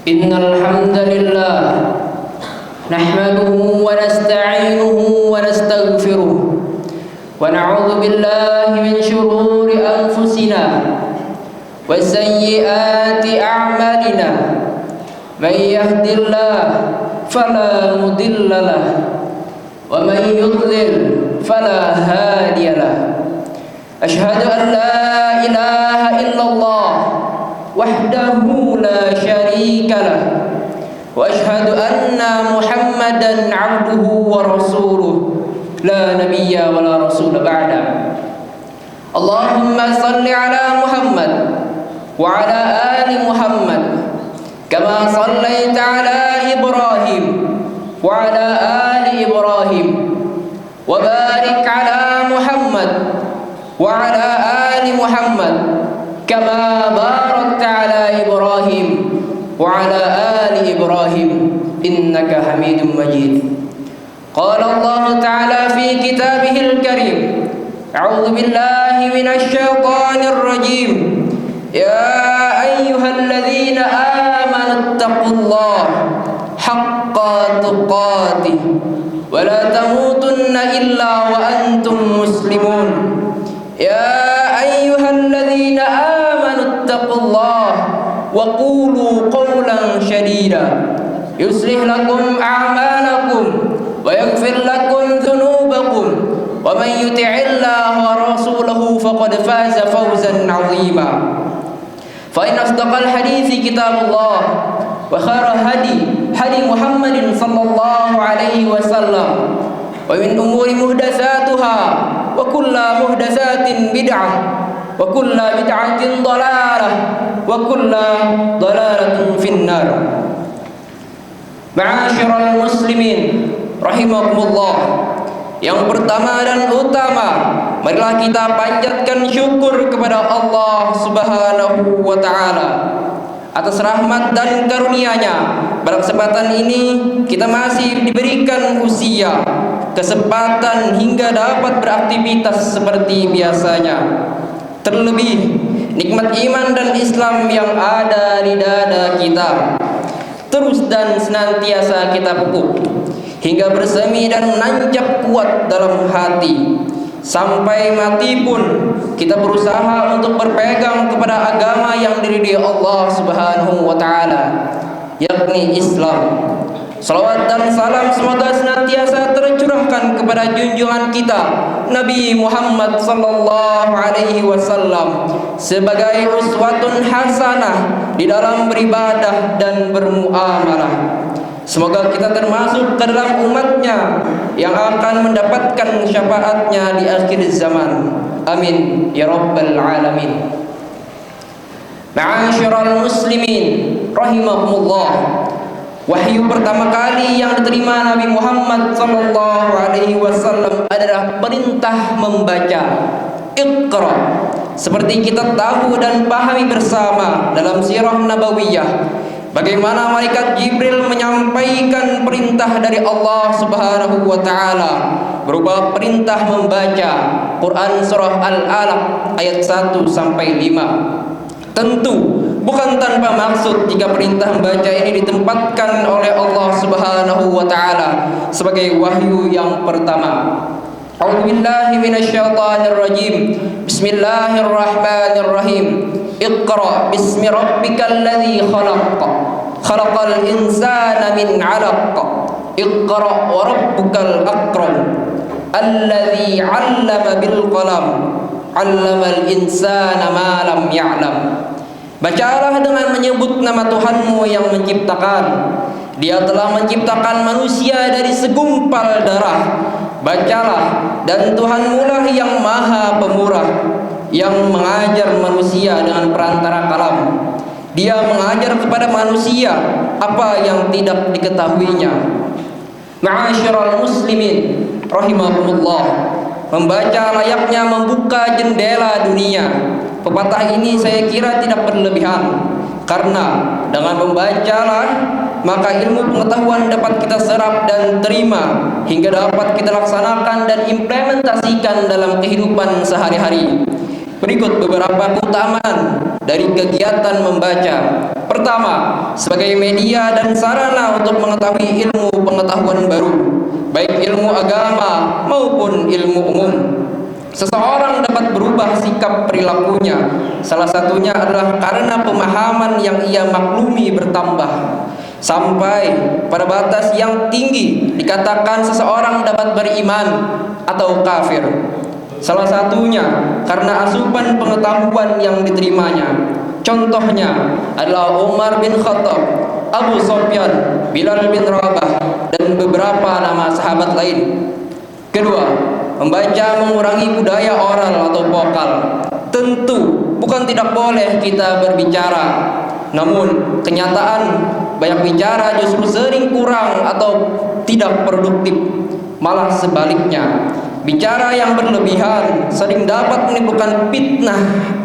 إن الحمد لله نحمده ونستعينه ونستغفره ونعوذ بالله من شرور أنفسنا وسيئات أعمالنا من يهد الله فلا مضل له ومن يضلل فلا هادي له أشهد أن لا إله إلا الله وحده لا شريك له وأشهد أن محمدا عبده ورسوله لا نبي ولا رسول بعده اللهم صل على محمد وعلى آل محمد كما صليت على إبراهيم وعلى آل إبراهيم وبارك على محمد وعلى آل محمد كما باركت على إبراهيم وعلى آل إبراهيم إنك حميد مجيد قال الله تعالى في كتابه الكريم أعوذ بالله من الشيطان الرجيم يا أيها الذين آمنوا اتقوا الله حق تقاته ولا تموتن إلا وأنتم مسلمون يا أيها الذين آمنوا اتقوا الله وقولوا قولا سديدا يصلح لكم أعمالكم ويغفر لكم ذنوبكم ومن يطع الله ورسوله فقد فاز فوزا عظيما فإن أصدق الحديث كتاب الله وخير هدي محمد صلى الله عليه وسلم ومن أمور محدثاتها وكل محدثات بدعة وكل بدعة ضلالة وكل ضلالة في النار معاشر المسلمين rahimakumullah. Yang pertama dan utama, marilah kita panjatkan syukur kepada Allah Subhanahu wa taala atas rahmat dan karunia-Nya. Pada kesempatan ini kita masih diberikan usia, kesempatan hingga dapat beraktivitas seperti biasanya. Terlebih nikmat iman dan Islam yang ada di dada kita terus dan senantiasa kita pupuk hingga bersemi dan menancap kuat dalam hati. Sampai mati pun kita berusaha untuk berpegang kepada agama yang diridhai Allah Subhanahu wa taala, yakni Islam. Salawat dan salam semoga senantiasa tercurahkan kepada junjungan kita Nabi Muhammad sallallahu alaihi wasallam sebagai uswatun hasanah di dalam beribadah dan bermuamalah. Semoga kita termasuk ke dalam umatnya yang akan mendapatkan syafaatnya di akhir zaman. Amin ya rabbal alamin. Ma'asyiral muslimin rahimakumullah. Wahyu pertama kali yang diterima Nabi Muhammad sallallahu alaihi wasallam adalah perintah membaca. Iqra. Seperti kita tahu dan pahami bersama dalam sirah nabawiyah, bagaimana malaikat Jibril menyampaikan perintah dari Allah Subhanahu wa taala berupa perintah membaca Quran surah Al-Alaq ayat 1 sampai 5. Tentu bukan tanpa maksud jika perintah membaca ini ditempatkan oleh Allah Subhanahu wa taala sebagai wahyu yang pertama. A'udzu billahi minasyaitonir rajim. Bismillahirrahmanirrahim. Iqra bismi rabbikal ladzi khalaq. Khalaqal insana min 'alaq. Iqra wa rabbukal akram. Alladzi 'allama bil qalam. 'Allamal insana ma lam ya'lam. Bacalah dengan menyebut nama Tuhanmu yang menciptakan. Dia telah menciptakan manusia dari segumpal darah. Bacalah, dan Tuhanmu lah yang maha pemurah, yang mengajar manusia dengan perantara kalam. Dia mengajar kepada manusia apa yang tidak diketahuinya. Ma'asyiral muslimin rahimakumullah. Membaca layaknya membuka jendela dunia. Pepatah ini saya kira tidak berlebihan, karena dengan membacalah maka ilmu pengetahuan dapat kita serap dan terima hingga dapat kita laksanakan dan implementasikan dalam kehidupan sehari-hari. Berikut beberapa keutamaan dari kegiatan membaca. Pertama, sebagai media dan sarana untuk mengetahui ilmu pengetahuan baru, baik ilmu agama maupun ilmu umum. Seseorang dapat berubah sikap perilakunya, salah satunya adalah karena pemahaman yang ia maklumi bertambah. Sampai pada batas yang tinggi dikatakan seseorang dapat beriman atau kafir. Salah satunya karena asupan pengetahuan yang diterimanya. Contohnya adalah Umar bin Khattab, Abu Sufyan, Bilal bin Rabah, dan beberapa nama sahabat lain. Kedua, membaca mengurangi budaya oral atau vokal. Tentu bukan tidak boleh kita berbicara, namun kenyataan banyak bicara justru sering kurang atau tidak produktif. Malah sebaliknya, bicara yang berlebihan sering dapat menimbulkan fitnah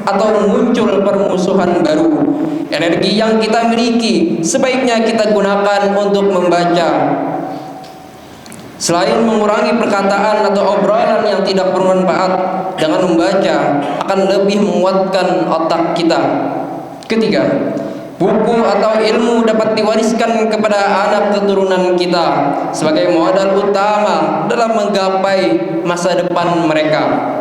atau muncul permusuhan baru. Energi yang kita miliki sebaiknya kita gunakan untuk membaca. Selain mengurangi perkataan atau obrolan yang tidak bermanfaat, dengan membaca akan lebih menguatkan otak kita. Ketiga, buku atau ilmu dapat diwariskan kepada anak keturunan kita sebagai modal utama dalam menggapai masa depan mereka.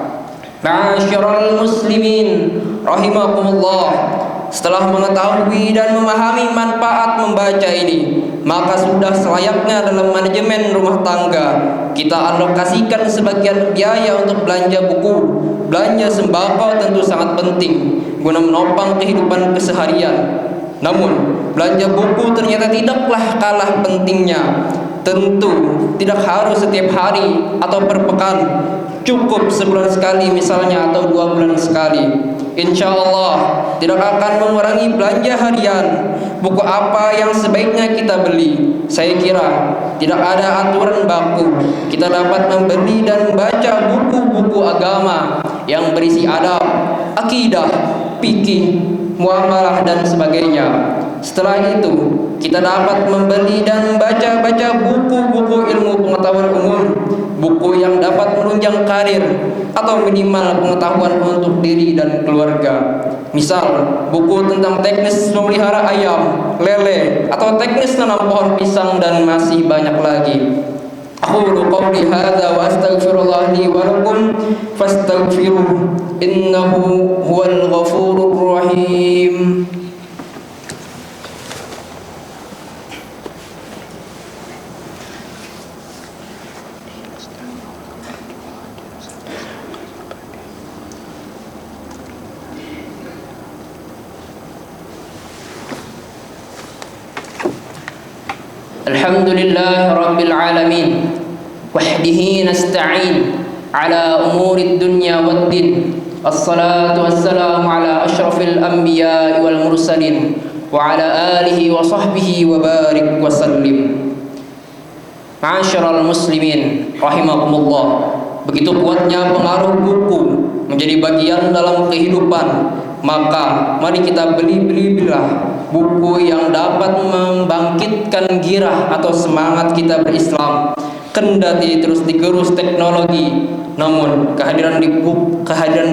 Ma'asyiral muslimin rahimakumullah. Setelah mengetahui dan memahami manfaat membaca ini, maka sudah selayaknya dalam manajemen rumah tangga kita alokasikan sebagian biaya untuk belanja buku. Belanja sembako tentu sangat penting guna menopang kehidupan keseharian. Namun, belanja buku ternyata tidaklah kalah pentingnya. Tentu tidak harus setiap hari atau per pekan, cukup sebulan sekali misalnya atau 2 bulan sekali. Insya Allah tidak akan mengurangi belanja harian. Buku apa yang sebaiknya kita beli? Saya kira tidak ada aturan baku. Kita dapat membeli dan membaca buku-buku agama yang berisi adab, akidah, fikih, muamalah dan sebagainya. Setelah itu kita dapat membeli dan membaca buku-buku ilmu pengetahuan umum, buku yang dapat menunjang karir atau minimal pengetahuan untuk diri dan keluarga. Misal, buku tentang teknis memelihara ayam, lele, atau teknis nanam pohon pisang dan masih banyak lagi. Aqulu qawli hadza wa astaghfirullah li wa lakum fastaghfiruh innahu huwal ghafurur rahim. Alhamdulillah Rabbil Alamin wahdihi nasta'in ala umuri dunya waddin. Assalatu wassalamu ala ashrafil anbiya wal mursalin wa ala alihi wa sahbihi wa barik wa sallim. Ma'asyiral muslimin rahimakumullah. Begitu kuatnya pengaruh buku menjadi bagian dalam kehidupan, maka mari kita beli-belilah buku yang dapat membangkitkan girah atau semangat kita berislam. Kendati terus digerus teknologi, namun kehadiran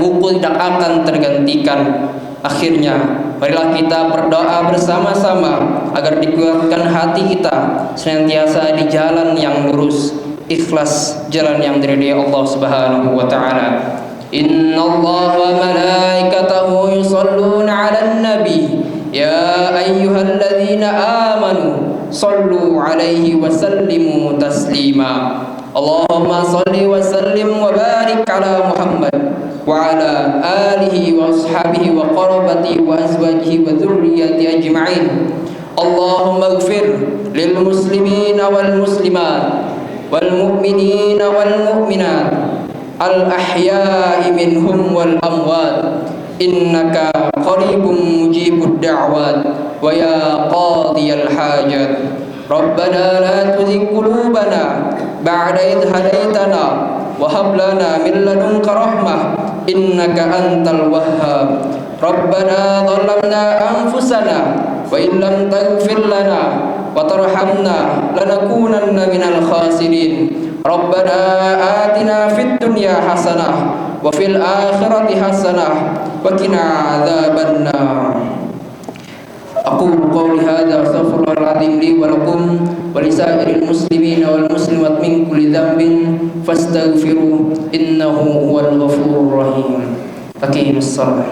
buku tidak akan tergantikan. Akhirnya, marilah kita berdoa bersama-sama agar dikuatkan hati kita senantiasa di jalan yang lurus, ikhlas jalan yang diridhai Allah Subhanahu wa taala. Innallaha wa malaikatahu yusholluna 'alan nabi ya ayyuhalladzina amanu shallu 'alaihi wa sallimu taslima. Allahumma shalli wa sallim wa barik 'ala Muhammad wa 'ala alihi wa ashabihi wa qarabatihi wa azwajihi wa dzurriyyatihi ajma'in. Allahumma ighfir lil muslimina wal muslimat wal mu'minina wal mu'minat al-ahya'i minhum wal amwat innaka qaribun mujibud da'wat wa ya qadiyal hajat. Rabbana la tuzigh qulubana ba'da idh hadaytana wa hab lana min ladunka rahmah innaka antal wahhab. Rabbana dhalamna anfusana wa in lam taghfir lana wa tarhamna lanakunanna minal khasirin. Rabbana atina fid dunya hasanah wa fil akhirati hasanah wa qina adzabannar. Aqulu qawli hadza astaghfirullahal azim li wa lakum wa lisairil muslimina wal muslimat min kulli dhanbin fastaghfiruhu innahu huwal ghafurur rahim. Aqimus shalah.